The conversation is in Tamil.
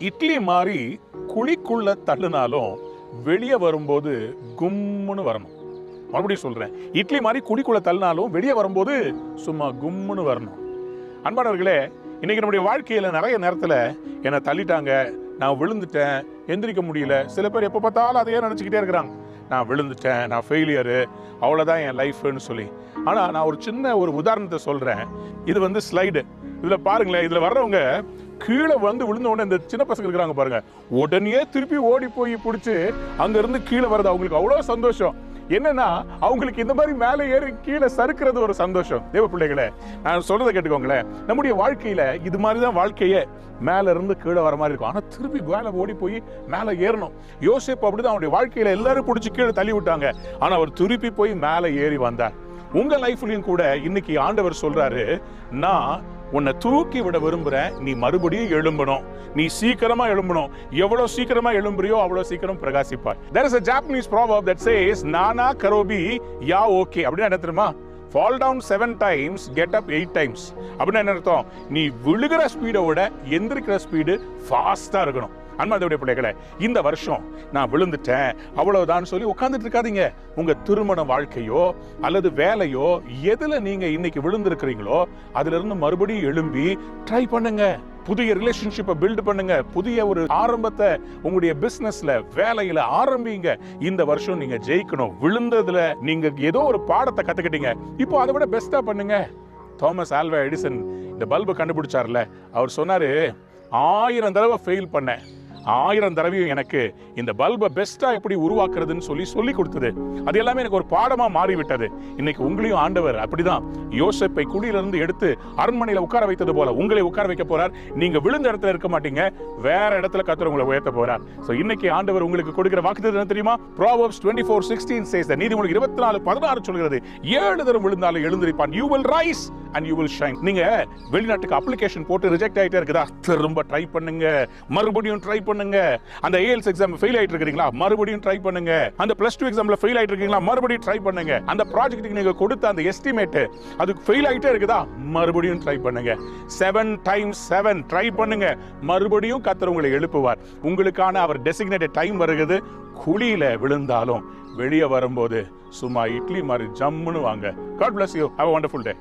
இட்லி மாதிரி குழிக்குள்ள தள்ளுனாலும் வெளியே வரும்போது கும்முன்னு வரணும். மறுபடியும் சொல்றேன், இட்லி மாதிரி குழிக்குள்ள தள்ளினாலும் வெளியே வரும்போது சும்மா கும்முன்னு வரணும். அன்பானவர்களே, இன்னைக்கு நம்முடைய வாழ்க்கையில நிறைய நேரத்துல என்னை தள்ளிட்டாங்க, நான் விழுந்துட்டேன், எந்திரிக்க முடியல. சில பேர் எப்போ பார்த்தாலும் அதையே நினச்சிக்கிட்டே இருக்கிறாங்க, நான் விழுந்துட்டேன், நான் ஃபெயிலியரு, அவ்வளோதான் என் லைஃப்னு சொல்லி. ஆனால் நான் ஒரு சின்ன உதாரணத்தை சொல்கிறேன். இது ஸ்லைடு. இதில் பாருங்களேன், இதில் வர்றவங்க கீழே விழுந்த உடனே இந்த சின்ன பசங்க இருக்கிறாங்க பாருங்க, உடனே திருப்பி ஓடி போய் பிடிச்சி அங்கேருந்து கீழே வர்றது அவங்களுக்கு அவ்வளோ சந்தோஷம். என்னன்னா, அவங்களுக்கு இந்த மாதிரி மேலே ஏறி கீழே சறுக்கிறது ஒரு சந்தோஷம். தேவ பிள்ளைகளே, நான் சொல்றதை கேட்டுக்கோங்களேன். நம்முடைய வாழ்க்கையில இது மாதிரி தான் வாழ்க்கையே, மேல இருந்து கீழே வர மாதிரி இருக்கும். ஆனா திருப்பி மேலே ஓடி போய் மேலே ஏறணும். யோசேப்பு அப்படிதான், அவருடைய வாழ்க்கையில எல்லாரும் பிடிச்சி கீழே தள்ளி விட்டாங்க, ஆனா அவர் திருப்பி போய் மேலே ஏறி வந்தார். உங்க லைஃப்லயும் கூட இன்னைக்கு ஆண்டவர் சொல்றாரு, நான் உன்னை தூக்கி விட விரும்புறேன், நீ மறுபடியும் எழும்பணும், நீ சீக்கிரமா எழும்பணும். எவ்வளவு சீக்கிரமா எழும்புறியோ அவ்வளவு சீக்கிரம் பிரகாசிப்பார். There is a Japanese proverb that says nana karobi ya okay. அப்படின்னா என்ன தெரியுமா? Fall down 7 times, get up 8 times. அப்படின்னா என்ன அர்த்தம்? நீ விழுகிற ஸ்பீடை விட எந்திரிக்கிற ஸ்பீடு ஃபாஸ்டா இருக்கணும். அன்பார்ந்த பிள்ளைகளே, இந்த வருஷம் நான் விழுந்துட்டேன் அவ்வளவுதான் சொல்லி உட்கார்ந்துட்டு இருக்காதீங்க. உங்க திருமண வாழ்க்கையோ அல்லது வேலையோ எதுல நீங்க இன்னைக்கு விழுந்திருக்கிறீங்களோ அதுல இருந்து மறுபடியும் எழும்பி ட்ரை பண்ணுங்க. புதிய ரிலேஷன்ஷிப்பை பில்ட் பண்ணுங்க. புதிய ஒரு ஆரம்பத்தை உங்களுடைய பிசினஸ்ல வேலையில ஆரம்பிங்க. இந்த வருஷம் நீங்க ஜெயிக்கணும். விழுந்ததுல நீங்க ஏதோ ஒரு பாடத்தை கத்துக்கிட்டீங்க, இப்போ அதை விட பெஸ்டா பண்ணுங்க. தாமஸ் ஆல்வா எடிசன் இந்த பல்பு கண்டுபிடிச்சார்ல, அவர் சொன்னாரு, 1000 தடவை ஃபெயில் பண்ணேன், 1000 தடவையும் எனக்கு இந்த பல்பை பெஸ்டா எப்படி உருவாக்குறதுன்னு சொல்லி கொடுத்தது. அது எல்லாமே எனக்கு ஒரு பாடமா மாறிவிட்டது. இன்னைக்கு உங்களையும் ஆண்டவர் அப்படிதான் யோசேப்பை குழியிலிருந்து எடுத்து அரண்மனையில உட்கார வைத்தது போல உங்களை உட்கார வைக்க போறார். நீங்க விழுந்த இடத்துல இருக்க மாட்டீங்க, வேற இடத்துல கர்த்தர் உங்களை உயர்த்த போறார். சோ இன்னைக்கு ஆண்டவர் உங்களுக்கு கொடுக்கிற வாக்குத்தத்தம் என்ன தெரியுமா? Proverbs 24:16 says that, நீதிமொழிகள் 24:16 சொல்கிறது, 7 தடவை விழுந்தாலும் எழுந்திருப்பான். You will rise and you will shine. நீங்க வெளிநாட்டுக்கு அப்ளிகேஷன் போட்டு ரிஜெக்ட் ஆயிட்டே இருக்குதா? திரும்ப ட்ரை பண்ணுங்க, மறுபடியும் ட்ரை பண்ணுங்க. அந்த ALS எக்ஸாம் ஃபெயில் ஆயிட்டு இருக்கீங்களா? மறுபடியும் ட்ரை பண்ணுங்க. அந்த +2 எக்ஸாம்ல ஃபெயில் ஆயிட்டு இருக்கீங்களா? மறுபடியும் ட்ரை பண்ணுங்க. அந்த ப்ராஜெக்ட்டுக்கு நீங்க கொடுத்த அந்த எஸ்டிமேட் அதுக்கு ஃபெயில் ஆயிட்டே இருக்குதா? மறுபடியும் ட்ரை பண்ணுங்க. 7 times 7 ட்ரை பண்ணுங்க. மறுபடியும் கர்த்தர் உங்களை எழுப்புவார். உங்களுக்கான அவர் டெசிக்னேட்டட் டைம் வருகிறது. குழியில விழுந்தாலும் வெளியே வரும்போது சும்மா இட்லி மாதிரி ஜம்முன்னு வாங்க. God bless you. Have a wonderful day.